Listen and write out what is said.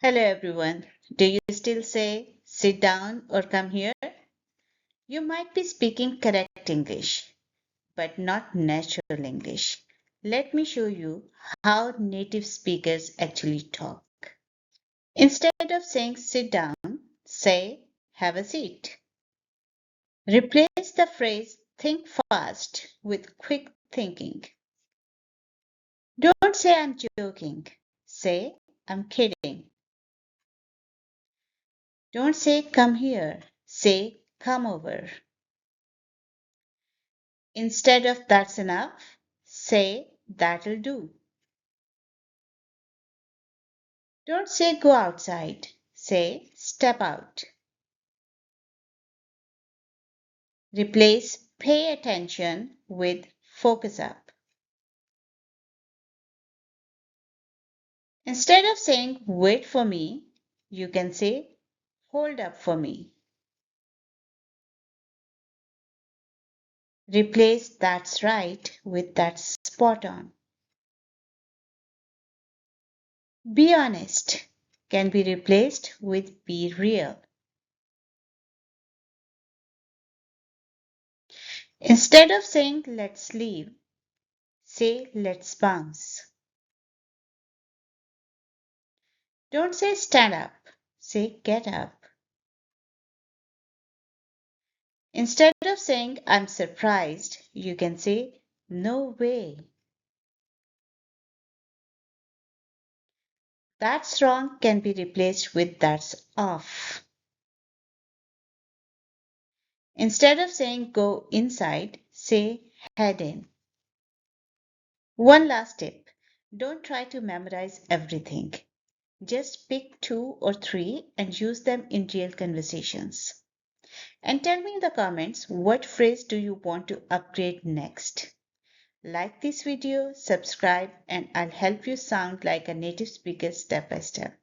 Hello everyone. Do you still say sit down or come here? You might be speaking correct English, but not natural English. Let me show you how native speakers actually talk. Instead of saying sit down, say have a seat. Replace the phrase think fast with quick thinking. Don't say I'm joking. Say I'm kidding. Don't say come here. Say come over. Instead of that's enough, say that'll do. Don't say go outside, say step out. Replace pay attention with focus up. Instead of saying wait for me, you can say hold up for me. Replace that's right with that's spot on. Be honest can be replaced with be real. Instead of saying let's leave, say let's bounce. Don't say stand up, say get up. Instead of saying I'm surprised, you can say no way. That's wrong can be replaced with that's off. Instead of saying go inside, say head in. One last tip. Don't try to memorize everything. Just pick two or three and use them in real conversations. And tell me in the comments what phrase do you want to upgrade next. Like this video, subscribe, and I'll help you sound like a native speaker step by step.